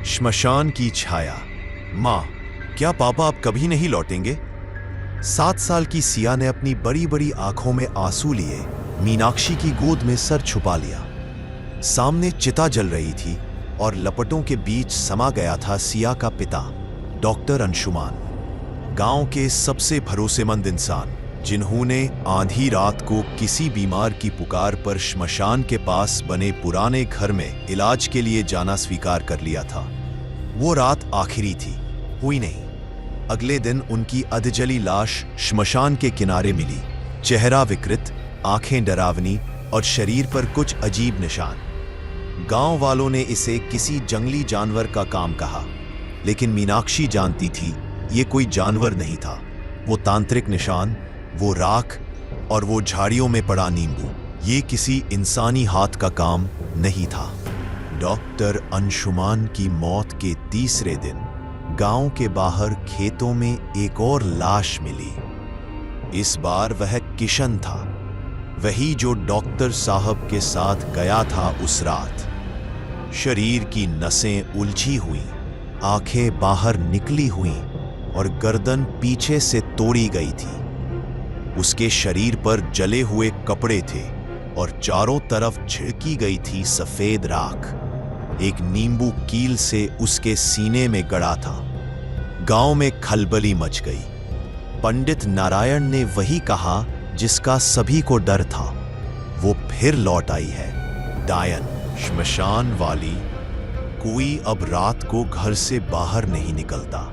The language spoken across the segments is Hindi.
श्मशान की छाया। माँ, क्या पापा अब कभी नहीं लौटेंगे? 7 साल की सिया ने अपनी बड़ी बड़ी आंखों में आंसू लिए मीनाक्षी की गोद में सर छुपा लिया। सामने चिता जल रही थी और लपटों के बीच समा गया था सिया का पिता, डॉक्टर अंशुमान, गांव के सबसे भरोसेमंद इंसान, जिन्होंने आधी रात को किसी बीमार की पुकार पर श्मशान के पास बने पुराने घर में इलाज के लिए जाना स्वीकार कर लिया था। वो रात आखिरी थी, हुई नहीं। अगले दिन उनकी अधजली लाश श्मशान के किनारे मिली, चेहरा विकृत, आंखें डरावनी और शरीर पर कुछ अजीब निशान। गांव वालों ने इसे किसी जंगली जानवर का काम कहा, लेकिन मीनाक्षी जानती थी ये कोई जानवर नहीं था। वो तांत्रिक निशान, वो राख और वो झाड़ियों में पड़ा नींबू, ये किसी इंसानी हाथ का काम नहीं था। डॉक्टर अंशुमान की मौत के तीसरे दिन गांव के बाहर खेतों में एक और लाश मिली। इस बार वह किशन था, वही जो डॉक्टर साहब के साथ गया था उस रात। शरीर की नसें उलझी हुई, आंखें बाहर निकली हुई और गर्दन पीछे से तोड़ी गई थी। उसके शरीर पर जले हुए कपड़े थे और चारों तरफ छिड़की गई थी सफेद राख। एक नींबू कील से उसके सीने में गड़ा था। गांव में खलबली मच गई। पंडित नारायण ने वही कहा जिसका सभी को डर था, वो फिर लौट आई है, डायन, श्मशान वाली। कोई अब रात को घर से बाहर नहीं निकलता।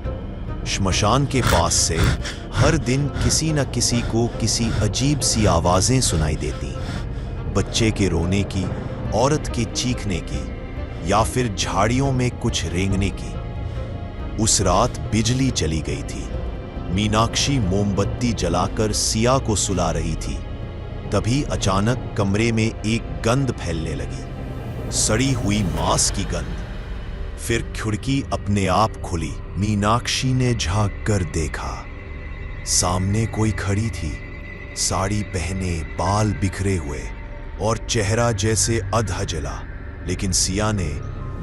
श्मशान के पास से हर दिन किसी न किसी को किसी अजीब सी आवाजें सुनाई देती, बच्चे के रोने की, औरत के चीखने की, या फिर झाड़ियों में कुछ रेंगने की। उस रात बिजली चली गई थी। मीनाक्षी मोमबत्ती जलाकर सिया को सुला रही थी। तभी अचानक कमरे में एक गंध फैलने लगी, सड़ी हुई मांस की गंध। फिर खिड़की अपने आप खुली। मीनाक्षी ने झांक कर देखा, सामने कोई खड़ी थी, साड़ी पहने, बाल बिखरे हुए और चेहरा जैसे अधा जला। लेकिन सिया ने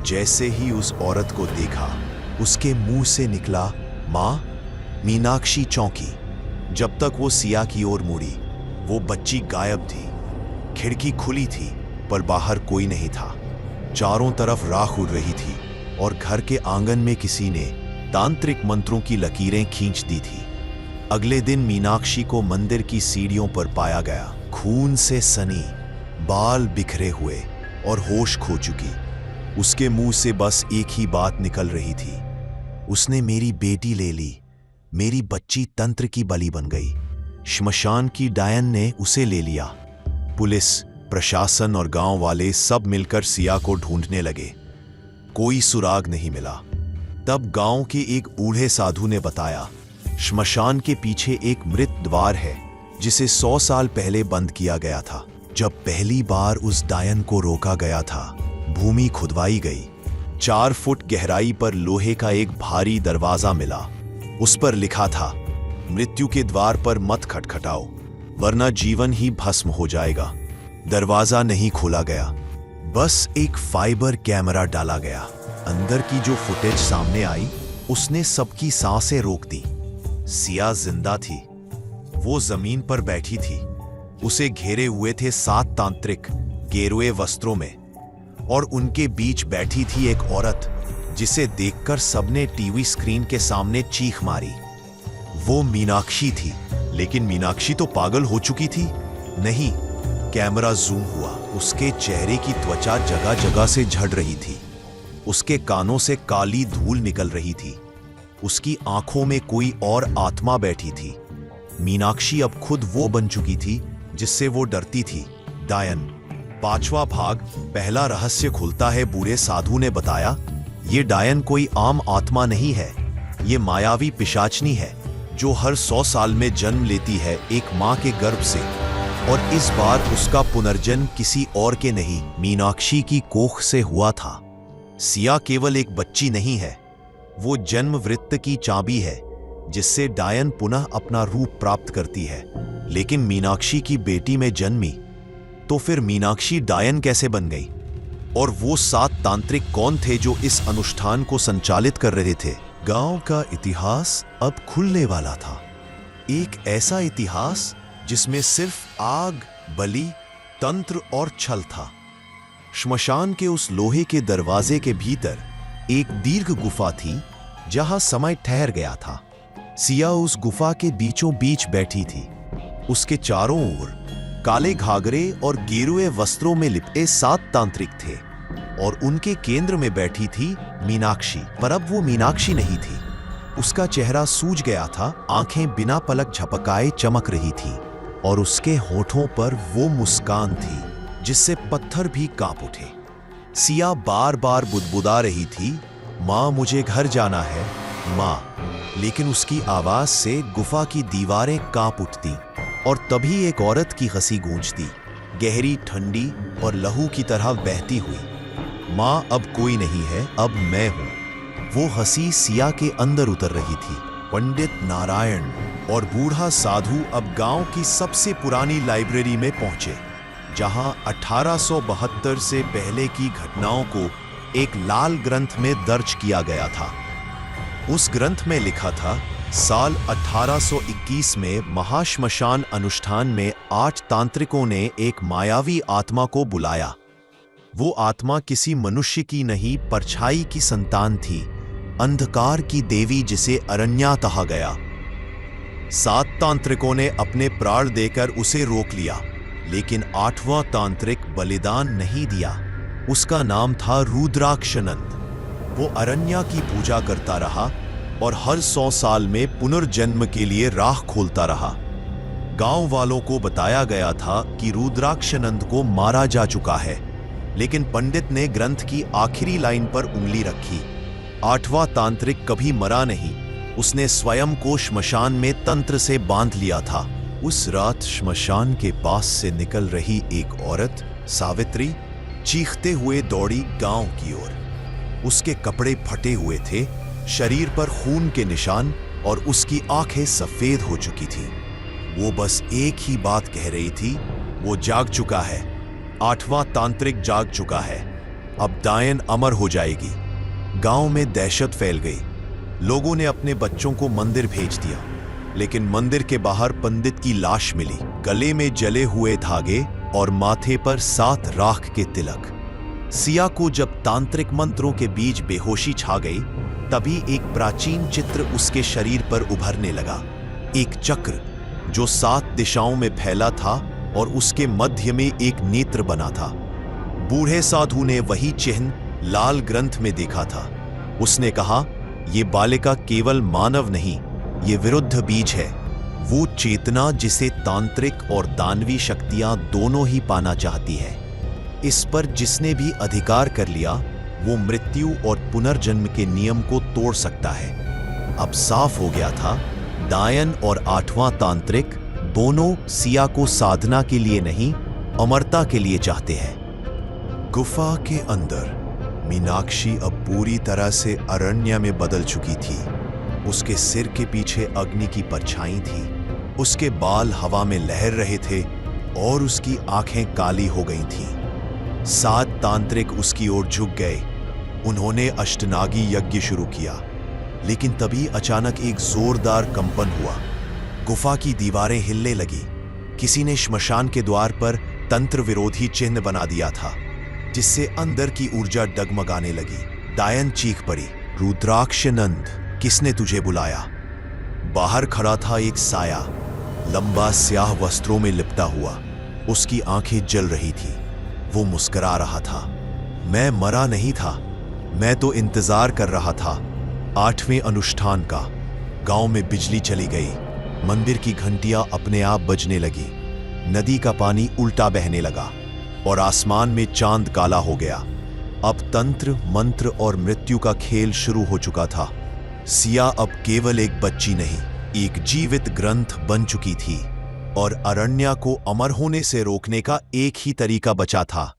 जैसे ही उस औरत को देखा, उसके मुंह से निकला, मां। मीनाक्षी चौंकी। जब तक वो सिया की ओर मुड़ी, वो बच्ची गायब थी। खिड़की खुली थी पर बाहर कोई नहीं था। चारों तरफ राख उड़ रही थी और घर के आंगन में किसी ने तांत्रिक मंत्रों की लकीरें खींच दी थी। अगले दिन मीनाक्षी को मंदिर की सीढ़ियों पर पाया गया, खून से सनी, बाल बिखरे हुए और होश खो चुकी। उसके मुंह से बस एक ही बात निकल रही थी, उसने मेरी बेटी ले ली, मेरी बच्ची तंत्र की बलि बन गई। श्मशान की डायन ने उसे ले लिया। पुलिस, प्रशासन और गांव वाले सब मिलकर सिया को ढूंढने लगे। कोई सुराग नहीं मिला। तब गांव के एक बूढ़े साधु ने बताया, श्मशान के पीछे एक मृत द्वार है जिसे 100 साल पहले बंद किया गया था। जब पहली बार उस डायन को रोका गया था, भूमि खुदवाई गई। 4 फुट गहराई पर लोहे का एक भारी दरवाजा मिला। उस पर लिखा था, मृत्यु के द्वार पर मत खटखटाओ वरना जीवन ही भस्म हो जाएगा। दरवाजा नहीं खोला गया, बस एक फाइबर कैमरा डाला गया। अंदर की जो फुटेज सामने आई, उसने सबकी सांसें रोक दी। सिया जिंदा थी। वो जमीन पर बैठी थी। उसे घेरे हुए थे 7 तांत्रिक गेरुए वस्त्रों में, और उनके बीच बैठी थी एक औरत जिसे देखकर सबने टीवी स्क्रीन के सामने चीख मारी। वो मीनाक्षी थी। लेकिन मीनाक्षी तो पागल हो चुकी थी। नहीं, कैमरा जूम हुआ, उसके चेहरे की त्वचा जगह जगह से झड़ रही थी। उसके कानों से काली धूल निकल रही थी। उसकी आंखों में कोई और आत्मा बैठी थी। मीनाक्षी अब खुद वो बन चुकी थी जिससे वो डरती थी, डायन। 5वां भाग, पहला रहस्य खुलता है। बूढ़े साधु ने बताया, ये डायन कोई आम आत्मा नहीं है, ये मायावी पिशाचनी है जो हर 100 साल में जन्म लेती है एक मां के गर्भ से, और इस बार उसका पुनर्जन्म किसी और के नहीं, मीनाक्षी की कोख से हुआ था। सिया केवल एक बच्ची नहीं है, वो जन्म वृत्त की चाबी है जिससे डायन पुनः अपना रूप प्राप्त करती है। लेकिन मीनाक्षी की बेटी में जन्मी, तो फिर मीनाक्षी डायन कैसे बन गई? और वो 7 तांत्रिक कौन थे जो इस अनुष्ठान को संचालित कर रहे थे? गांव का इतिहास अब खुलने वाला था। एक ऐसा इतिहास जिसमें सिर्फ आग, बलि, तंत्र और छल था। श्मशान के उस लोहे के दरवाजे के भीतर एक दीर्घ गुफा थी जहां समय ठहर गया था। सिया उस गुफा के बीचों बीच बैठी थी। उसके चारों ओर काले घाघरे और गेरुए वस्त्रों में लिपटे 7 तांत्रिक थे और उनके केंद्र में बैठी थी मीनाक्षी। पर अब वो मीनाक्षी नहीं थी। उसका चेहरा सूज गया था, आंखें बिना पलक झपकाए चमक रही थी और उसके होठों पर वो मुस्कान थी जिससे पत्थर भी कांप उठे। सिया बार बार बुदबुदा रही थी, माँ मुझे घर जाना है, माँ। लेकिन उसकी आवाज से गुफा की दीवारें कांप उठती और तभी एक औरत की हंसी गूंजती, गहरी, ठंडी और लहू की तरह बहती हुई। माँ अब कोई नहीं है, अब मैं हूं। वो हंसी सिया के अंदर उतर रही थी। पंडित नारायण और बूढ़ा साधु अब गांव की सबसे पुरानी लाइब्रेरी में पहुंचे, जहां 1872 से पहले की घटनाओं को एक लाल ग्रंथ में दर्ज किया गया था। उस ग्रंथ में लिखा था, साल 1821 में महाश्मशान अनुष्ठान में 8 तांत्रिकों ने एक मायावी आत्मा को बुलाया। वो आत्मा किसी मनुष्य की नहीं, परछाई की संतान थी, अंधकार की देवी जिसे अरण्या कहा गया। 7 तांत्रिकों ने अपने प्राण देकर उसे रोक लिया, लेकिन 8वां तांत्रिक बलिदान नहीं दिया। उसका नाम था रुद्राक्षनंद। वो अरण्या की पूजा करता रहा और हर 100 साल में पुनर्जन्म के लिए राह खोलता रहा। गांव वालों को बताया गया था कि रुद्राक्षनंद को मारा जा चुका है, लेकिन पंडित ने ग्रंथ की आखिरी लाइन पर उंगली रखी। 8वां तांत्रिक कभी मरा नहीं, उसने स्वयं को श्मशान में तंत्र से बांध लिया था। उस रात श्मशान के पास से निकल रही एक औरत, सावित्री, चीखते हुए दौड़ी गांव की ओर। उसके कपड़े फटे हुए थे, शरीर पर खून के निशान और उसकी आंखें सफेद हो चुकी थी। वो बस एक ही बात कह रही थी, वो जाग चुका है, 8वां तांत्रिक जाग चुका है, अब डायन अमर हो जाएगी। गांव में दहशत फैल गई। लोगों ने अपने बच्चों को मंदिर भेज दिया, लेकिन मंदिर के बाहर पंडित की लाश मिली, गले में जले हुए धागे और माथे पर 7 राख के तिलक। सिया को जब तांत्रिक मंत्रों के बीच बेहोशी छा गई, तभी एक प्राचीन चित्र उसके शरीर पर उभरने लगा। एक चक्र जो 7 दिशाओं में फैला था और उसके मध्य में एक नेत्र बना था। बूढ़े साधु ने वही चिन्ह लाल ग्रंथ में देखा था। उसने कहा, ये बालिका केवल मानव नहीं, ये विरुद्ध बीज है, वो चेतना जिसे तांत्रिक और दानवी शक्तियां दोनों ही पाना चाहती है। इस पर जिसने भी अधिकार कर लिया, वो मृत्यु और पुनर्जन्म के नियम को तोड़ सकता है। अब साफ हो गया था, डायन और 8वां तांत्रिक दोनों सिया को साधना के लिए नहीं, अमरता के लिए चाहते हैं। गुफा के अंदर मीनाक्षी अब पूरी तरह से अरण्या में बदल चुकी थी। उसके सिर के पीछे अग्नि की परछाई थी, उसके बाल हवा में लहर रहे थे और उसकी आंखें काली हो गई थीं। 7 तांत्रिक उसकी ओर झुक गए। उन्होंने अष्टनागी यज्ञ शुरू किया, लेकिन तभी अचानक एक जोरदार कंपन हुआ। गुफा की दीवारें हिलने लगी। किसी ने श्मशान के द्वार पर तंत्र विरोधी चिन्ह बना दिया था, जिससे अंदर की ऊर्जा डगमगाने लगी। डायन चीख पड़ी, रुद्राक्षनंद, किसने तुझे बुलाया? बाहर खड़ा था एक साया, लंबा स्याह वस्त्रों में लिपटा हुआ। उसकी आंखें जल रही थी। वो मुस्कुरा रहा था। मैं मरा नहीं था, मैं तो इंतजार कर रहा था 8वें अनुष्ठान का। गांव में बिजली चली गई, मंदिर की घंटियां अपने आप बजने लगी, नदी का पानी उल्टा बहने लगा और आसमान में चांद काला हो गया। अब तंत्र, मंत्र और मृत्यु का खेल शुरू हो चुका था। सिया अब केवल एक बच्ची नहीं, एक जीवित ग्रंथ बन चुकी थी और अरण्या को अमर होने से रोकने का एक ही तरीका बचा था,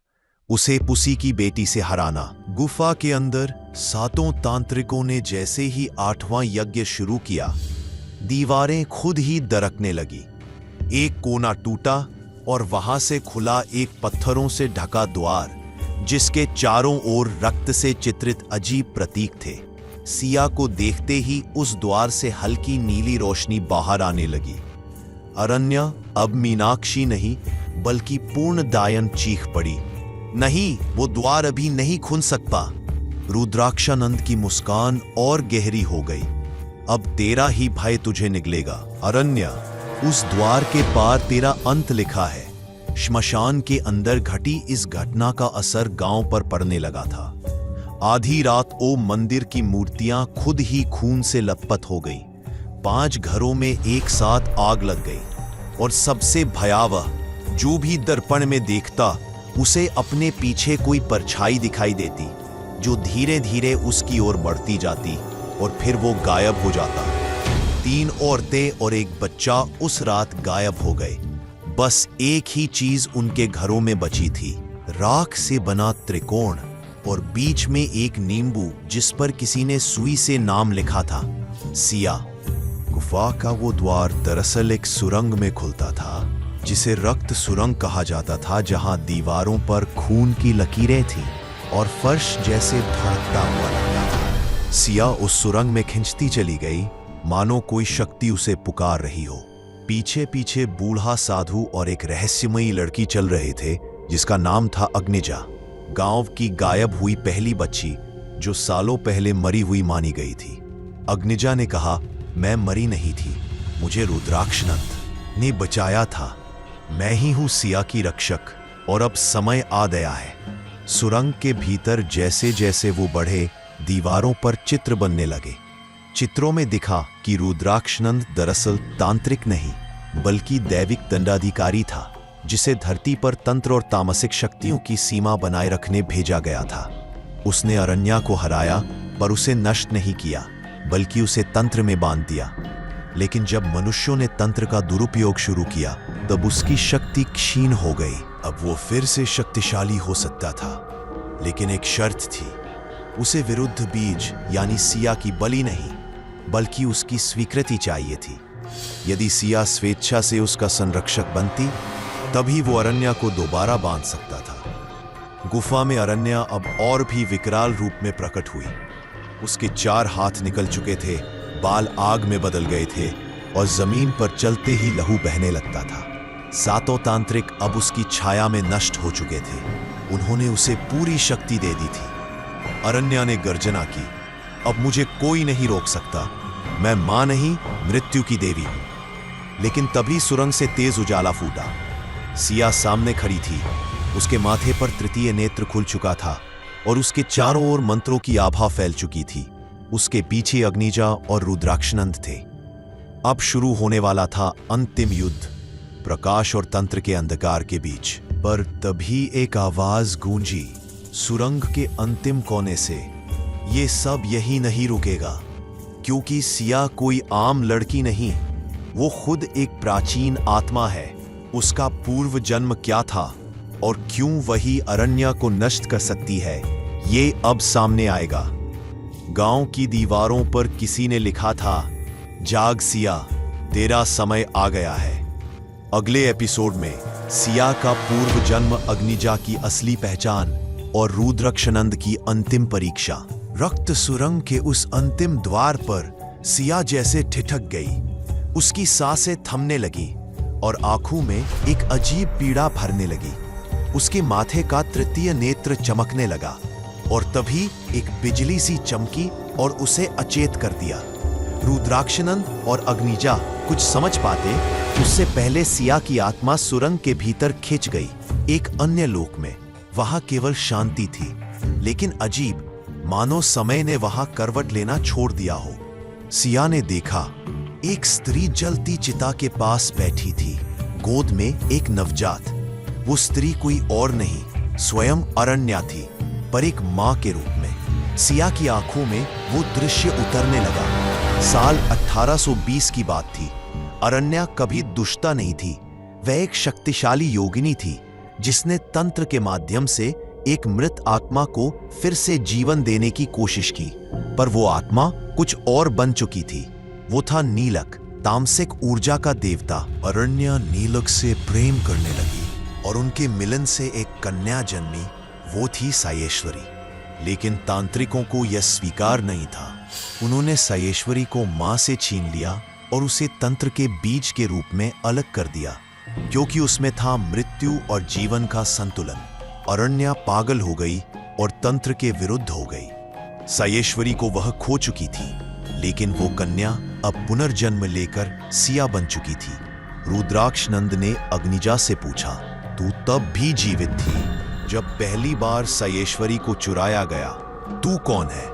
उसे पुसी की बेटी से हराना। गुफा के अंदर 7 तांत्रिकों ने जैसे ही 8वां यज्ञ शुरू किया, दीवारें खुद ही दरकने लगी। एक कोना टूटा और वहां से खुला एक पत्थरों से ढका द्वार जिसके चारों ओर रक्त से चित्रित अजीब प्रतीक थे। सिया को देखते ही उस द्वार से हल्की नीली रोशनी बाहर आने लगी। अरण्या अब मीनाक्षी नहीं बल्कि पूर्णदायन चीख पड़ी, नहीं, वो द्वार अभी नहीं खुल सकता। रुद्राक्षानंद की मुस्कान और गहरी हो गई। अब तेरा ही भय तुझे निगलेगा अरण्या, उस द्वार के पार तेरा अंत लिखा है। श्मशान के अंदर घटी इस घटना का असर गांव पर पड़ने लगा था। आधी रात ओ मंदिर की मूर्तियां खुद ही खून से लथपथ हो गई। 5 घरों में एक साथ आग लग गई और सबसे भयावह, जो भी दर्पण में देखता उसे अपने पीछे कोई परछाई दिखाई देती जो धीरे धीरे उसकी ओर बढ़ती जाती और फिर वो गायब हो जाता। 3 औरतें और एक बच्चा उस रात गायब हो गए। बस एक ही चीज उनके घरों में बची थी, राख से बना त्रिकोण और बीच में एक नींबू जिस पर किसी ने सुई से नाम लिखा था, सिया। गुफा का वो द्वार दरअसल एक सुरंग में खुलता था जिसे रक्त सुरंग कहा जाता था, जहां दीवारों पर खून की लकीरें थीं और फर्श जैसे धड़कता हुआ लगता था। सिया उस सुरंग में खिंचती चली गई, मानो कोई शक्ति उसे पुकार रही हो। पीछे पीछे बूढ़ा साधु और एक रहस्यमयी लड़की चल रहे थे जिसका नाम था अग्निजा, गांव की गायब हुई पहली बच्ची जो सालों पहले मरी हुई मानी गई थी। अग्निजा ने कहा, मैं मरी नहीं थी, मुझे रुद्राक्षानंद ने बचाया था। मैं ही हूं सिया की रक्षक और अब समय आ गया है। सुरंग के भीतर जैसे जैसे वो बढ़े, दीवारों पर चित्र बनने लगे। चित्रों में दिखा कि रुद्राक्षानंद दरअसल तांत्रिक नहीं बल्कि दैविक दंडाधिकारी था, जिसे धरती पर तंत्र और तामसिक शक्तियों की सीमा बनाए रखने भेजा गया था। उसने अरण्या को हराया पर उसे नष्ट नहीं किया बल्कि उसे तंत्र में बांध दिया। लेकिन जब मनुष्यों ने तंत्र का दुरुपयोग शुरू किया तब उसकी शक्ति क्षीण हो गई। अब वो फिर से शक्तिशाली हो सकता था, लेकिन एक शर्त थी, उसे विरुद्ध बीज यानी सिया की बलि नहीं बल्कि उसकी स्वीकृति चाहिए थी। यदि सिया स्वेच्छा से उसका संरक्षक बनती तभी वो अरण्या को दोबारा बांध सकता था। गुफा में अरण्या अब और भी विकराल रूप में प्रकट हुई। उसके 4 हाथ निकल चुके थे, बाल आग में बदल गए थे और जमीन पर चलते ही लहू बहने लगता था। 7 तांत्रिक अब उसकी छाया में नष्ट हो चुके थे। उन्होंने उसे पूरी शक्ति दे दी थी। अरण्या ने गर्जना की, अब मुझे कोई नहीं रोक सकता, मैं मां नहीं मृत्यु की देवी हूं। लेकिन तभी सुरंग से तेज उजाला फूटा। सिया सामने खड़ी थी, उसके माथे पर तृतीय नेत्र खुल चुका था और उसके चारों ओर मंत्रों की आभा फैल चुकी थी। उसके पीछे अग्निजा और रुद्राक्षानंद थे। अब शुरू होने वाला था अंतिम युद्ध, प्रकाश और तंत्र के अंधकार के बीच। पर तभी एक आवाज गूंजी सुरंग के अंतिम कोने से, ये सब यही नहीं रुकेगा, क्योंकि सिया कोई आम लड़की नहीं, वो खुद एक प्राचीन आत्मा है। उसका पूर्व जन्म क्या था और क्यों वही अरण्या को नष्ट कर सकती है, ये अब सामने आएगा। गांव की दीवारों पर किसी ने लिखा था, जाग सिया, तेरा समय आ गया है। अगले एपिसोड में सिया का पूर्व जन्म, अग्निजा की असली पहचान और रुद्राक्षानंद की अंतिम परीक्षा। रक्त सुरंग के उस अंतिम द्वार पर सिया जैसे ठिठक गई। उसकी सांसें थमने लगी और आंखों में एक अजीब पीड़ा भरने लगी। उसके माथे का तृतीय नेत्र चमकने लगा और तभी एक बिजली सी चमकी और उसे अचेत कर दिया। रुद्राक्षानंद और अग्निजा कुछ समझ पाते उससे पहले सिया की आत्मा सुरंग के भीतर खिंच गई, एक अन्य लोक में। वहां केवल शांति थी, लेकिन अजीब, मानो समय ने वहां करवट लेना छोड़ दिया हो। सिया ने देखा, एक स्त्री जलती चिता के पास बैठी थी, गोद में एक नवजात। वो स्त्री कोई और नहीं, स्वयं अरण्या थी, पर एक मां के रूप में। सिया की आंखों में वो दृश्य उतरने लगा। साल 1820 की बात थी। अरण्या कभी दुष्टा नहीं थी, वह एक शक्तिशाली योगिनी थी जिसने तंत्र के माध्यम से एक मृत आत्मा को फिर से जीवन देने की कोशिश की। पर वो आत्मा कुछ और बन चुकी थी। वो था नीलक, तामसिक ऊर्जा का देवता। अरण्या नीलक से प्रेम करने लगी और उनके मिलन से एक कन्या जन्मी वो थी सायेश्वरी। लेकिन तांत्रिकों को यह स्वीकार नहीं था। उन्होंने सायेश्वरी को मां से छीन लिया और उसे तंत्र के बीज के रूप में अलग कर दिया, क्योंकि उसमें था मृत्यु और जीवन का संतुलन। अरण्या पागल हो गई और तंत्र के विरुद्ध हो गई। सायेश्वरी को वह खो चुकी थी, लेकिन वो कन्या अब पुनर्जन्म लेकर सिया बन चुकी थी। रुद्राक्ष नंद ने अग्निजा से पूछा, तू तब भी जीवित थी जब पहली बार सायेश्वरी को चुराया गया। तू कौन है?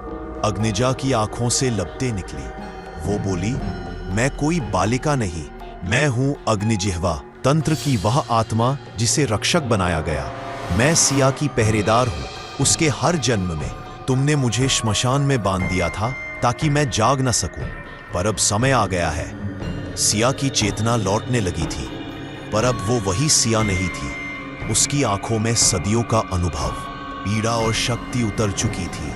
अग्निजा की आंखों से लपटें निकली। वो बोली, मैं कोई बालिका नहीं, मैं हूं अग्निजिह्वा, तंत्र की वह आत्मा जिसे रक्षक बनाया गया। मैं सिया की पहरेदार हूं। उसके हर जन्म में तुमने मुझे श्मशान में बांध दिया था ताकि मैं जाग न सकूं, पर अब समय आ गया है। सिया की चेतना लौटने लगी थी, पर अब वो वही सिया नहीं थी। उसकी आंखों में सदियों का अनुभव, पीड़ा और शक्ति उतर चुकी थी।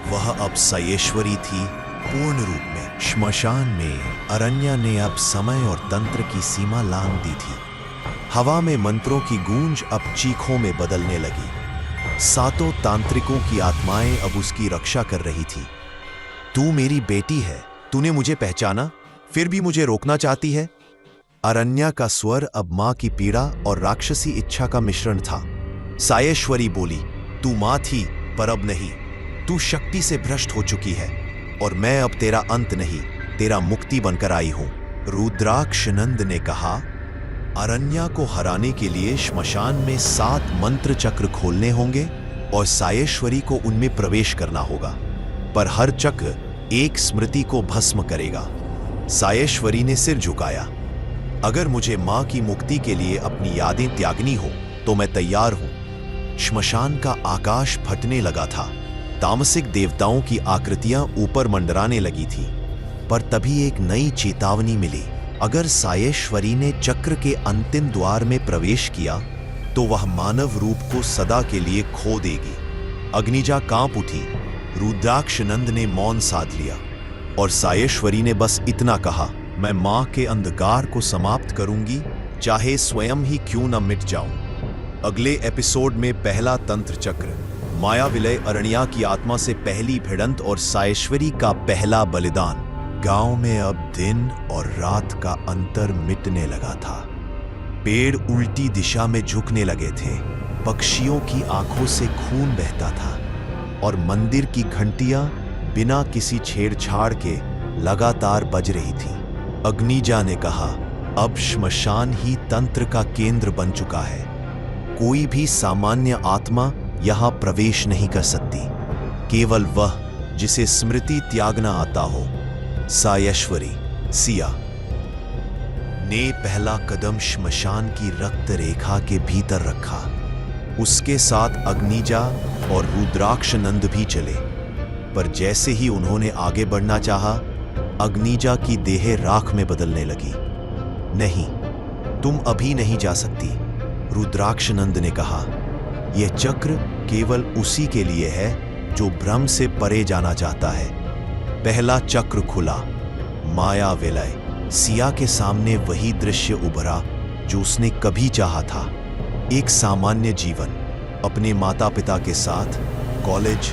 वह अब सायेश्वरी थी पूर्ण रूप में। श्मशान में अरण्या ने अब समय और तंत्र की सीमा लांघ दी थी। हवा में मंत्रों की गूंज अब चीखों में बदलने लगी। सातों तांत्रिकों की आत्माएं अब उसकी रक्षा कर रही थी। तू मेरी बेटी है, तूने मुझे पहचाना, फिर भी मुझे रोकना चाहती है। अरण्या का स्वर अब मां की पीड़ा और राक्षसी इच्छा का मिश्रण था। सायेश्वरी बोली, तू मां थी पर अब नहीं। तू शक्ति से भ्रष्ट हो चुकी है और मैं अब तेरा अंत नहीं, तेरा मुक्ति बनकर आई हूं। रुद्राक्ष नंद ने कहा, अरण्या को हराने के लिए श्मशान में 7 मंत्र चक्र खोलने होंगे और सायेश्वरी को उनमें प्रवेश करना होगा, पर हर चक्र एक स्मृति को भस्म करेगा। सायेश्वरी ने सिर झुकाया। अगर मुझे मां की मुक्ति के लिए अपनी यादें त्यागनी हो तो मैं तैयार हूं। श्मशान का आकाश फटने लगा था। तामसिक देवताओं की आकृतियां ऊपर मंडराने लगी थी, पर तभी एक नई चेतावनी मिली। अगर सायेश्वरी ने चक्र के अंतिम द्वार में प्रवेश किया तो वह मानव रूप को सदा के लिए खो देगी। अग्निजा कांप उठी। रुद्राक्ष नंद ने मौन साध लिया और सायेश्वरी ने बस इतना कहा, मैं मां के अंधकार को समाप्त करूंगी, चाहे स्वयं ही क्यों न मिट जाऊं। अगले एपिसोड में पहला तंत्र चक्र, माया विलय, अरण्या की आत्मा से पहली भिड़ंत और सायेश्वरी का पहला बलिदान। गांव में अब दिन और रात का अंतर मिटने लगा था। पेड़ उल्टी दिशा में झुकने लगे थे, पक्षियों की आंखों से खून बहता था और मंदिर की घंटियां बिना किसी छेड़छाड़ के लगातार बज रही थी। अग्निजा ने कहा, अब श्मशान ही तंत्र का केंद्र बन चुका है। कोई भी सामान्य आत्मा यहां प्रवेश नहीं कर सकती, केवल वह जिसे स्मृति त्यागना आता हो। सायेश्वरी, सिया ने पहला कदम श्मशान की रक्त रेखा के भीतर रखा। उसके साथ अग्निजा और रुद्राक्ष नंद भी चले, पर जैसे ही उन्होंने आगे बढ़ना चाहा, अग्निजा की देह राख में बदलने लगी। नहीं, तुम अभी नहीं जा सकती, रुद्राक्ष नंद ने कहा। यह चक्र केवल उसी के लिए है जो भ्रम से परे जाना चाहता है। पहला चक्र खुला, माया विलय। सिया के सामने वही दृश्य उभरा जो उसने कभी चाहा था। एक सामान्य जीवन, अपने माता पिता के साथ, कॉलेज,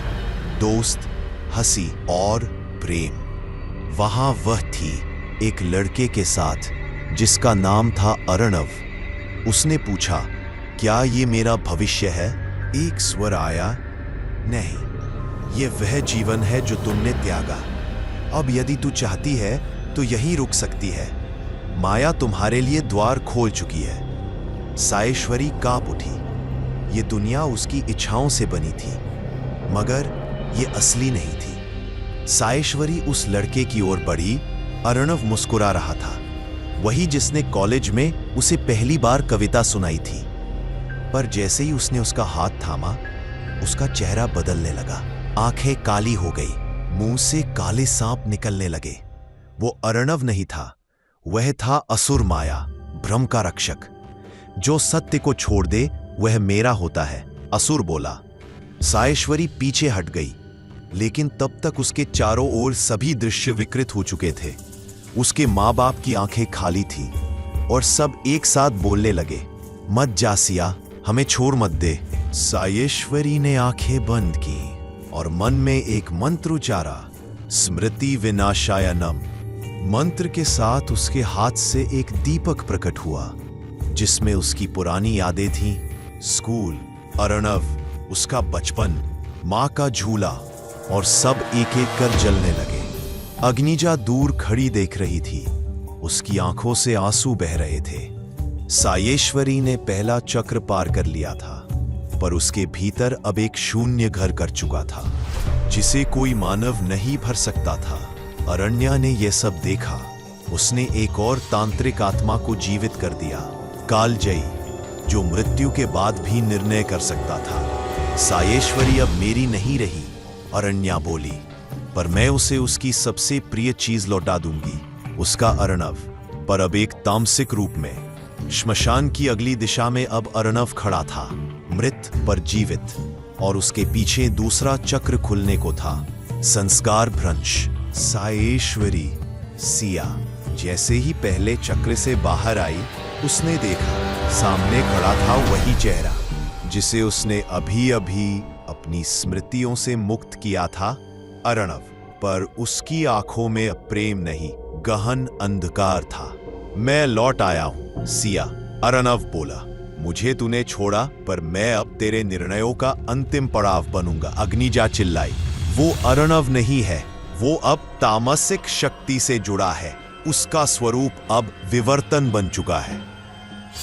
दोस्त, हंसी और प्रेम। वहां वह थी एक लड़के के साथ जिसका नाम था अर्णव। उसने पूछा, क्या ये मेरा भविष्य है? एक स्वर आया, नहीं, ये वह जीवन है जो तुमने त्यागा। अब यदि तू चाहती है तो यहीं रुक सकती है। माया तुम्हारे लिए द्वार खोल चुकी है। सायेश्वरी कांप उठी। ये दुनिया उसकी इच्छाओं से बनी थी, मगर ये असली नहीं थी। सायेश्वरी उस लड़के की ओर बढ़ी। अर्णव मुस्कुरा रहा था, वही जिसने कॉलेज में उसे पहली बार कविता सुनाई थी। पर जैसे ही उसने उसका हाथ थामा, उसका चेहरा बदलने लगा। आंखें काली हो गई, मुंह से काले सांप निकलने लगे। वो अर्णव नहीं था, वह था असुर माया, भ्रम का रक्षक। जो सत्य को छोड़ दे वह मेरा होता है, असुर बोला। सायेश्वरी पीछे हट गई, लेकिन तब तक उसके चारों ओर सभी दृश्य विकृत हो चुके थे। उसके माँ बाप की आंखें खाली थी और सब एक साथ बोलने लगे, मत जा सिया, हमें छोड़ मत दे। सायेश्वरी ने आंखें बंद की और मन में एक मंत्र उचारा, स्मृति विनाशाय नम। मंत्र के साथ उसके हाथ से एक दीपक प्रकट हुआ जिसमें उसकी पुरानी यादें थीं, स्कूल, अर्णव, उसका बचपन, माँ का झूला, और सब एक एक कर जलने लगे। अग्निजा दूर खड़ी देख रही थी, उसकी आंखों से आंसू बह रहे थे। सायेश्वरी ने पहला चक्र पार कर लिया था, पर उसके भीतर अब एक शून्य घर कर चुका था जिसे कोई मानव नहीं भर सकता था। अरण्या ने यह सब देखा। उसने एक और तांत्रिक आत्मा को जीवित कर दिया, कालजयी, जो मृत्यु के बाद भी निर्णय कर सकता था। सायेश्वरी अब मेरी नहीं रही, अरण्या बोली, पर मैं उसे उसकी सबसे प्रिय चीज लौटा दूंगी, उसका अर्णव, पर अब एक तामसिक रूप में। श्मशान की अगली दिशा में अब अर्णव खड़ा था, मृत पर जीवित, और उसके पीछे दूसरा चक्र खुलने को था, संस्कार भ्रंश। सायेश्वरी, सिया, जैसे ही पहले चक्र से बाहर आई, उसने देखा सामने खड़ा था वही चेहरा जिसे उसने अभी अभी अपनी स्मृतियों से मुक्त किया था, अर्णव। पर उसकी आंखों में प्रेम नहीं, गहन अंधकार था। मैं लौट आया हूं, सिया, अर्णव बोला। मुझे तूने छोड़ा, पर मैं अब तेरे निर्णयों का अंतिम पड़ाव बनूंगा, अग्निजा चिल्लाई। वो अर्णव नहीं है, वो अब तामसिक शक्ति से जुड़ा है। उसका स्वरूप अब विवर्तन बन चुका है।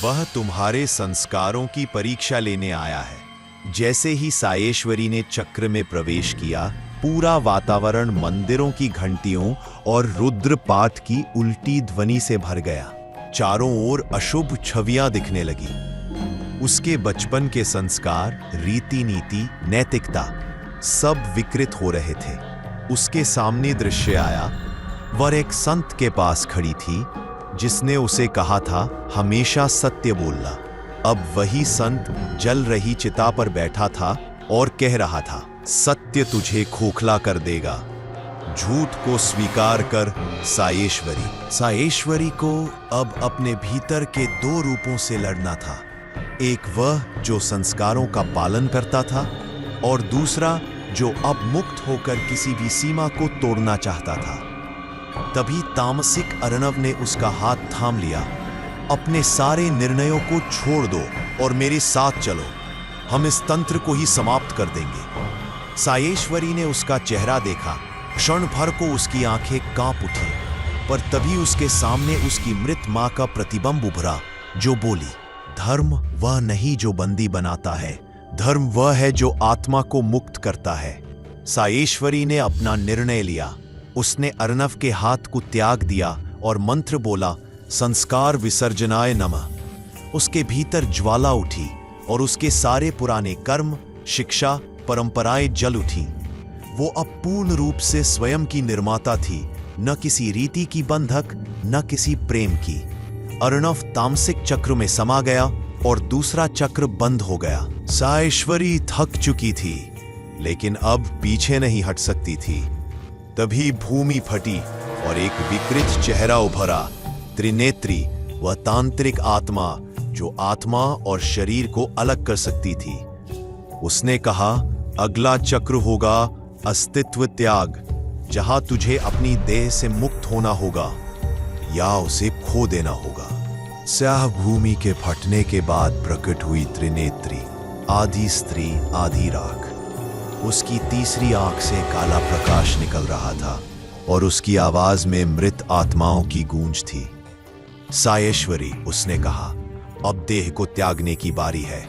वह तुम्हारे संस्कारों की परीक्षा लेने आया है। जैसे ही सायेश्वरी ने चक्र में प्रवेश किया, पूरा वातावरण मंदिरों की घंटियों और रुद्रपाठ की उल्टी ध्वनि से भर गया। चारों ओर अशुभ छवियां दिखने लगी। उसके बचपन के संस्कार, रीति नीति, नैतिकता सब विकृत हो रहे थे। उसके सामने दृश्य आया, वह एक संत के पास खड़ी थी जिसने उसे कहा था हमेशा सत्य बोलना। अब वही संत जल रही चिता पर बैठा था और कह रहा था, सत्य तुझे खोखला कर देगा, झूठ को स्वीकार कर सायेश्वरी। सायेश्वरी को अब अपने भीतर के दो रूपों से लड़ना था, एक वह जो संस्कारों का पालन करता था, और दूसरा जो अब मुक्त होकर किसी भी सीमा को तोड़ना चाहता था। तभी तामसिक अर्णव ने उसका हाथ थाम लिया। अपने सारे निर्णयों को छोड़ दो और मेरे साथ चलो, हम इस तंत्र को ही समाप्त कर देंगे। सायेश्वरी ने उसका चेहरा देखा, क्षण भर को उसकी आंखें कांप उठी, पर तभी उसके सामने उसकी मृत मां का प्रतिबिंब उभरा जो बोली, धर्म वह नहीं जो बंदी बनाता है, धर्म वह है जो आत्मा को मुक्त करता है। सायेश्वरी ने अपना निर्णय लिया। उसने अर्णव के हाथ को त्याग दिया और मंत्र बोला, संस्कार विसर्जनाय नमः। उसके भीतर ज्वाला उठी और उसके सारे पुराने कर्म, शिक्षा, परंपराएं जल उठी। वो अब पूर्ण रूप से स्वयं की निर्माता थी, न किसी रीति की बंधक, न किसी प्रेम की। अर्णव तामसिक चक्र में समा गया और दूसरा चक्र बंद हो गया। सायेश्वरी थक चुकी थी, लेकिन अब पीछे नहीं हट सकती थी। तभी भूमि फटी और एक विकृत चेहरा उभरा, त्रिनेत्री, वह तांत्रिक आत्मा जो आत्मा और शरीर को अलग कर सकती थी। उसने कहा, अगला चक्र होगा अस्तित्व त्याग, जहां तुझे अपनी देह से मुक्त होना होगा या उसे खो देना होगा। स्याह भूमि के फटने के बाद प्रकट हुई त्रिनेत्री, आधी स्त्री आधी राख। उसकी तीसरी आंख से काला प्रकाश निकल रहा था और उसकी आवाज में मृत आत्माओं की गूंज थी। सायेश्वरी, उसने कहा, अब देह को त्यागने की बारी है।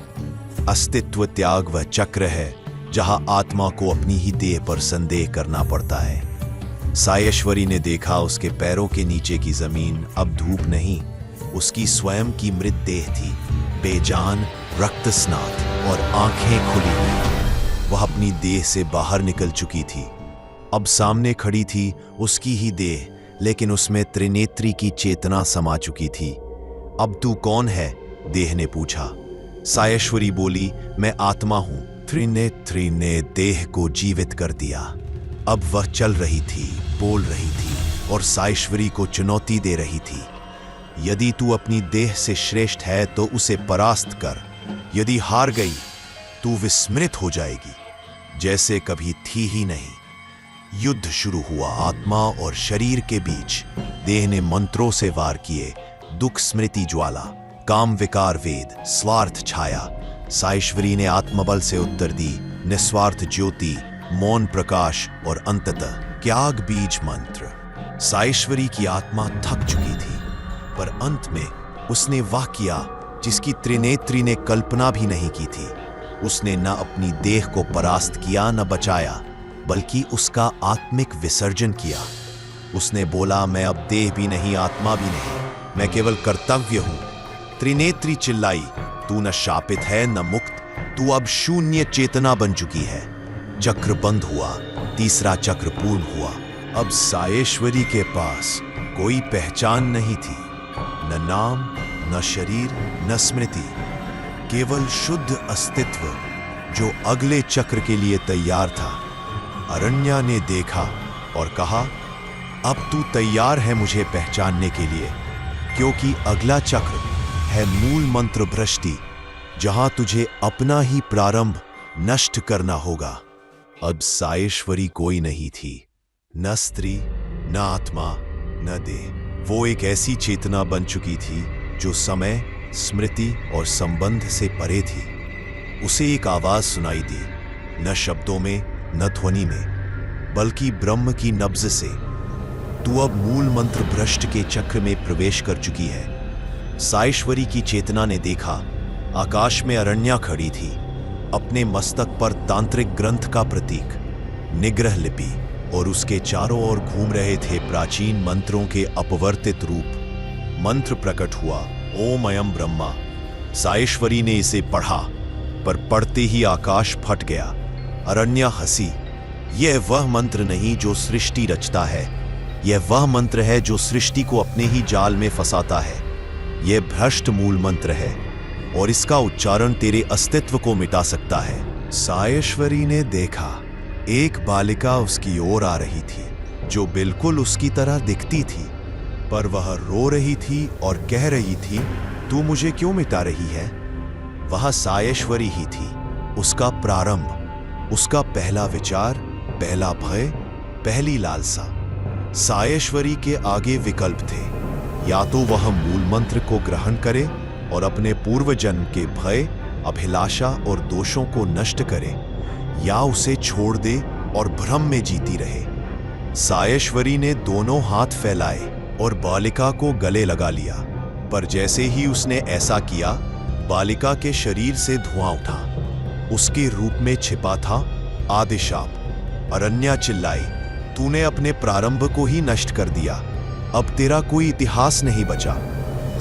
अस्तित्व त्याग वह चक्र है जहां आत्मा को अपनी ही देह पर संदेह करना पड़ता है। सायेश्वरी ने देखा उसके पैरों के नीचे की जमीन अब धूप नहीं, उसकी स्वयं की मृत देह थी, बेजान, रक्तस्नात और आंखें खुली हुई। वह अपनी देह से बाहर निकल चुकी थी। अब सामने खड़ी थी उसकी ही देह, लेकिन उसमें त्रिनेत्री की चेतना समा चुकी थी। अब तू कौन है? देह ने पूछा। सायेश्वरी बोली, मैं आत्मा हूं। त्रिनेत्री ने देह को जीवित कर दिया। अब वह चल रही थी, बोल रही थी और सायेश्वरी को चुनौती दे रही थी। यदि तू अपनी देह से श्रेष्ठ है तो उसे परास्त कर, यदि हार गई तू विस्मृत हो जाएगी जैसे कभी थी ही नहीं। युद्ध शुरू हुआ आत्मा और शरीर के बीच। देह ने मंत्रों से वार किए, दुख स्मृति ज्वाला, काम विकार वेद, स्वार्थ छाया। साईश्वरी ने आत्मबल से उत्तर दी, निस्वार्थ ज्योति, मौन प्रकाश और अंततः त्याग बीज मंत्र। साईश्वरी की आत्मा थक चुकी थी, पर अंत में उसने वह किया जिसकी त्रिनेत्री ने कल्पना भी नहीं की थी। उसने न अपनी देह को परास्त किया न बचाया, बल्कि उसका आत्मिक विसर्जन किया। उसने बोला, मैं अब देह भी नहीं आत्मा भी नहीं, मैं केवल कर्तव्य हूं। त्रिनेत्री चिल्लाई, तू न शापित है न मुक्त, तू अब शून्य चेतना बन चुकी है। चक्र बंद हुआ, तीसरा चक्र पूर्ण हुआ। अब सायेश्वरी के पास कोई पहचान नहीं थी, न नाम न शरीर न स्मृति, केवल शुद्ध अस्तित्व जो अगले चक्र के लिए तैयार था। अरण्या ने देखा और कहा, अब तू तैयार है मुझे पहचानने के लिए, क्योंकि अगला चक्र है मूल मंत्र भ्रष्टि, जहां तुझे अपना ही प्रारंभ नष्ट करना होगा। अब सायेश्वरी कोई नहीं थी, न स्त्री न आत्मा न देह। वो एक ऐसी चेतना बन चुकी थी जो समय, स्मृति और संबंध से परे थी। उसे एक आवाज सुनाई दी, न शब्दों में न ध्वनि में, बल्कि ब्रह्म की नब्ज से। तू अब मूल मंत्र भ्रष्ट के चक्र में प्रवेश कर चुकी है। साईश्वरी की चेतना ने देखा, आकाश में अरण्या खड़ी थी, अपने मस्तक पर तांत्रिक ग्रंथ का प्रतीक निग्रह लिपि, और उसके चारों ओर घूम रहे थे प्राचीन मंत्रों के अपवर्तित रूप। मंत्र प्रकट हुआ, ओम अयम ब्रह्मा। सायेश्वरी ने इसे पढ़ा, पर पढ़ते ही आकाश फट गया। अरण्या हंसी, यह वह मंत्र नहीं जो सृष्टि रचता है, यह वह मंत्र है जो सृष्टि को अपने ही जाल में फंसाता है। यह भ्रष्ट मूल मंत्र है और इसका उच्चारण तेरे अस्तित्व को मिटा सकता है। सायेश्वरी ने देखा, एक बालिका उसकी ओर आ रही थी जो बिल्कुल उसकी तरह दिखती थी, पर वह रो रही थी और कह रही थी, तू मुझे क्यों मिटा रही है? वह सायेश्वरी ही थी, उसका प्रारंभ, उसका पहला विचार, पहला भय, पहली लालसा। सायेश्वरी के आगे विकल्प थे, या तो वह मूल मंत्र को ग्रहण करे और अपने पूर्व जन्म के भय, अभिलाषा और दोषों को नष्ट करे, या उसे छोड़ दे और भ्रम में जीती रहे। सायेश्वरी ने दोनों हाथ फैलाए और बालिका को गले लगा लिया, पर जैसे ही उसने ऐसा किया, बालिका के शरीर से धुआं उठा। उसके रूप में छिपा था आदिशाप। अरण्या चिल्लाई, तूने अपने प्रारंभ को ही नष्ट कर दिया, अब तेरा कोई इतिहास नहीं बचा।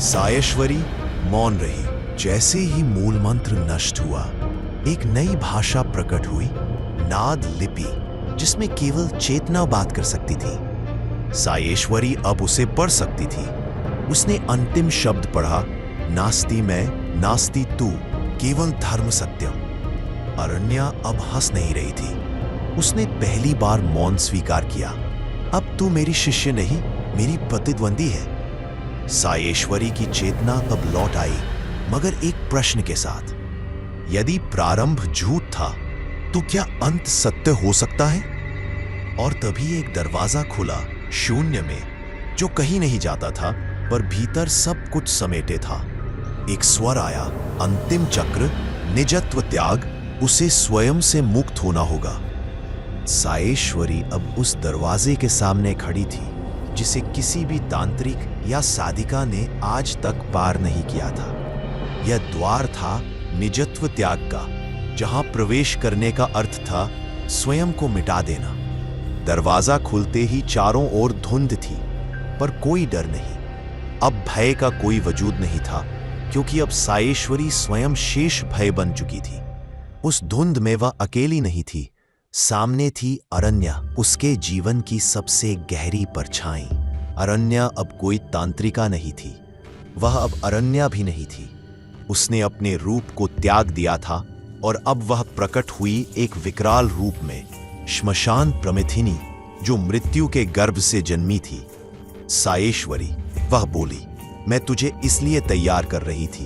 सायेश्वरी मौन रही। जैसे ही मूल मंत्र नष्ट हुआ, एक नई भाषा प्रकट हुई, नाद लिपि, जिसमें केवल चेतना बात कर सकती थी। सायेश्वरी अब उसे पढ़ सकती थी। उसने अंतिम शब्द पढ़ा, नास्ति मैं, नास्ति तू, केवल धर्म सत्यम। अरण्या अब हंस नहीं रही थी। उसने पहली बार मौन स्वीकार किया, अब तू मेरी शिष्य नहीं, मेरी प्रतिद्वंदी है। सायेश्वरी की चेतना अब लौट आई, मगर एक प्रश्न के साथ, यदि प्रारंभ झूठ था तो क्या अंत सत्य हो सकता है? और तभी एक दरवाजा खुला, शून्य में, जो कहीं नहीं जाता था, पर भीतर सब कुछ समेटे था। एक स्वर आया, अंतिम चक्र, निजत्व त्याग, उसे स्वयं से मुक्त होना होगा। सायेश्वरी अब उस दरवाजे के सामने खड़ी थी, जिसे किसी भी तांत्रिक या साधिका ने आज तक पार नहीं किया था। यह द्वार था निजत्व त्याग का, जहां प्रवेश करने का अर्थ था स्वयं को मिटा देना। दरवाजा खुलते ही चारों ओर धुंध थी, पर कोई डर नहीं। अब भय का कोई वजूद नहीं था, क्योंकि अब सायेश्वरी स्वयं शेष भय बन चुकी थी। उस धुंध में वह अकेली नहीं थी, सामने थी अरण्या, उसके जीवन की सबसे गहरी परछाई। अरण्या अब कोई तांत्रिका नहीं थी, वह अब अरण्या भी नहीं थी। उसने अपने रूप को त्याग दिया था और अब वह प्रकट हुई एक विकराल रूप में, श्मशान प्रमिथिनी, जो मृत्यु के गर्भ से जन्मी थी। सायेश्वरी, वह बोली, मैं तुझे इसलिए तैयार कर रही थी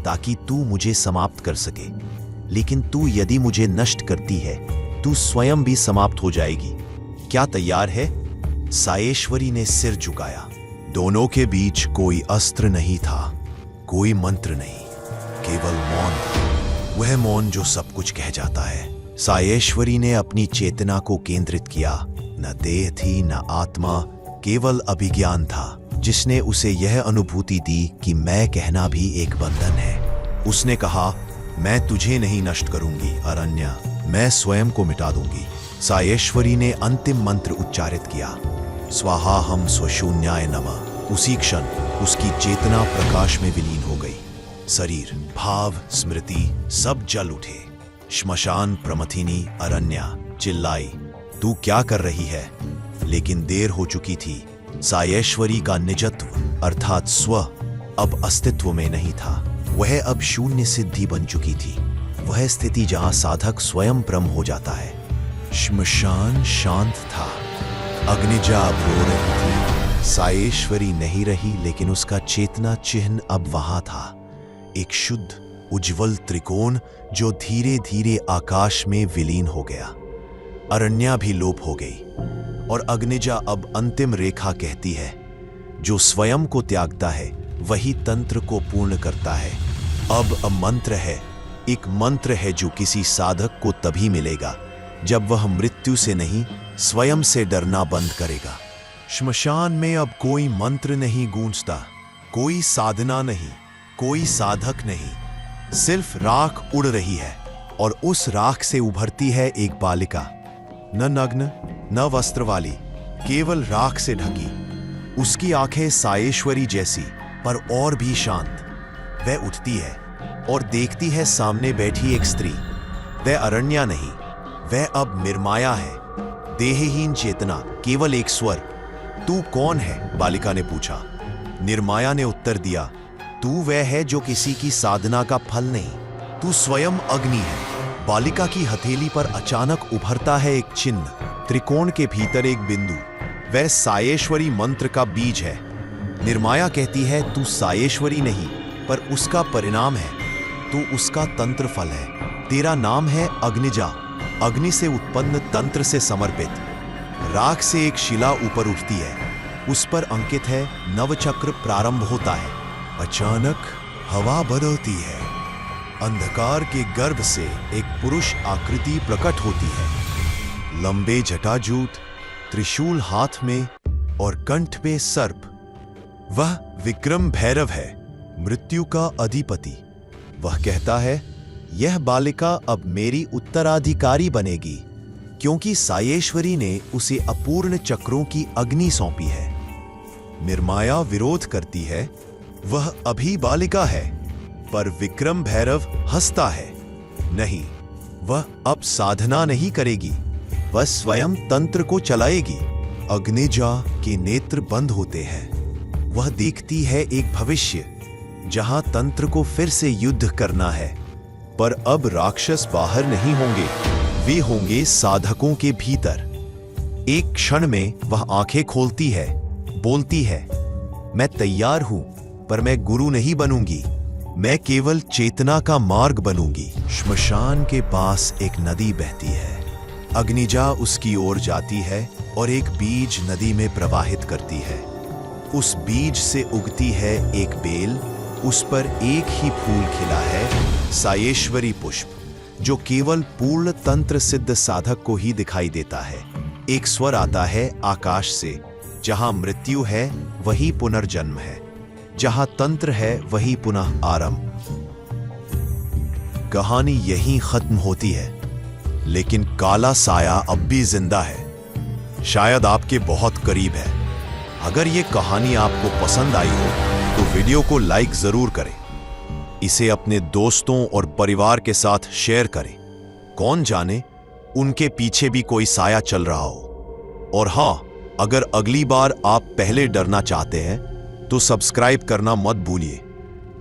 ताकि तू मुझे समाप्त कर सके। लेकिन तू यदि मुझे नष्ट करती है तू स्वयं भी समाप्त हो जाएगी। क्या तैयार है? सायेश्वरी ने सिर झुकाया। दोनों के बीच कोई अस्त्र नहीं था, कोई मंत्र नहीं, केवल मौन था। वह मौन जो सब कुछ कह जाता है। सायेश्वरी ने अपनी चेतना को केंद्रित किया। न देह थी न आत्मा, केवल अभिज्ञान था जिसने उसे यह अनुभूति दी कि मैं कहना भी एक बंधन है। उसने कहा, मैं तुझे नहीं नष्ट करूंगी अरण्या, मैं स्वयं को मिटा दूंगी। सायेश्वरी ने अंतिम मंत्र उच्चारित किया, स्वाहा हम स्वशून्याय नमः। उसी क्षण उसकी चेतना प्रकाश में विलीन हो गई। शरीर, भाव, स्मृति सब जल उठे। श्मशान प्रमथिनी अरण्या चिल्लाई, तू क्या कर रही है? लेकिन देर हो चुकी थी। सायेश्वरी का निजत्व अर्थात स्व अब अस्तित्व में नहीं था। वह अब शून्य सिद्धि बन चुकी थी। वह स्थिति जहां साधक स्वयं ब्रह्म हो जाता है। श्मशान शांत था। अग्निजा अब रो रही थी। सायेश्वरी नहीं रही, लेकिन उसका चेतना चिन्ह अब वहां था। एक शुद्ध उज्जवल त्रिकोण जो धीरे धीरे आकाश में विलीन हो गया। अरण्या भी लोप हो गई और अग्निजा अब अंतिम रेखा कहती है, जो स्वयं को त्यागता है वही तंत्र को पूर्ण करता है। अब मंत्र है, एक मंत्र है जो किसी साधक को तभी मिलेगा जब वह मृत्यु से नहीं स्वयं से डरना बंद करेगा। श्मशान में अब कोई मंत्र नहीं गूंजता, कोई साधना नहीं, कोई साधक नहीं, सिर्फ राख उड़ रही है और उस राख से उभरती है एक बालिका, न नग्न न वस्त्र वाली, केवल राख से ढकी। उसकी आंखें सायेश्वरी जैसी पर और भी शांत। वह उठती है और देखती है सामने बैठी एक स्त्री। वह अरण्या नहीं, वह अब निर्माया है। देहहीन चेतना, केवल एक स्वर। तू कौन है? बालिका ने पूछा। निर्माया ने उत्तर दिया, तू वह है जो किसी की साधना का फल नहीं, तू स्वयं अग्नि है। बालिका की हथेली पर अचानक उभरता है एक चिन्ह, त्रिकोण के भीतर एक बिंदु। वह सायेश्वरी मंत्र का बीज है। निर्माया कहती है, तू सायेश्वरी नहीं पर उसका परिणाम है, तू उसका तंत्र फल है। तेरा नाम है अग्निजा, अग्नि से उत्पन्न तंत्र से समर्पित। राख से एक शिला ऊपर उठती है, उस पर अंकित है नवचक्र प्रारंभ होता है। अचानक हवा बदलती है। अंधकार के गर्भ से एक पुरुष आकृति प्रकट होती है। लंबे जटाजूट, त्रिशूल हाथ में और कंठ पे सर्प। वह विक्रम भैरव है, मृत्यु का अधिपति। वह कहता है, यह बालिका अब मेरी उत्तराधिकारी बनेगी, क्योंकि सायेश्वरी ने उसे अपूर्ण चक्रों की अग्नि सौंपी है। निर्माया विरोध करती है, वह अभी बालिका है। पर विक्रम भैरव हंसता है, नहीं, वह अब साधना नहीं करेगी, वह स्वयं तंत्र को चलाएगी। अग्निजा के नेत्र बंद होते हैं। वह देखती है एक भविष्य जहां तंत्र को फिर से युद्ध करना है। पर अब राक्षस बाहर नहीं होंगे, वे होंगे साधकों के भीतर। एक क्षण में वह आंखें खोलती है, बोलती है, मैं तैयार हूं, पर मैं गुरु नहीं बनूंगी, मैं केवल चेतना का मार्ग बनूंगी। श्मशान के पास एक नदी बहती है। अग्निजा उसकी ओर जाती है और एक बीज नदी में प्रवाहित करती है। उस बीज से उगती है एक बेल, उस पर एक ही फूल खिला है, सायेश्वरी पुष्प, जो केवल पूर्ण तंत्र सिद्ध साधक को ही दिखाई देता है। एक स्वर आता है आकाश से, जहां मृत्यु है वही पुनर्जन्म है, जहां तंत्र है वही पुनः आरंभ। कहानी यहीं खत्म होती है, लेकिन काला साया अब भी जिंदा है, शायद आपके बहुत करीब है। अगर ये कहानी आपको पसंद आई हो तो वीडियो को लाइक जरूर करें, इसे अपने दोस्तों और परिवार के साथ शेयर करें। कौन जाने उनके पीछे भी कोई साया चल रहा हो। और हां, अगर अगली बार आप पहले डरना चाहते हैं तो सब्सक्राइब करना मत भूलिए,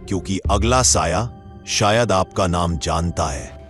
क्योंकि अगला साया शायद आपका नाम जानता है।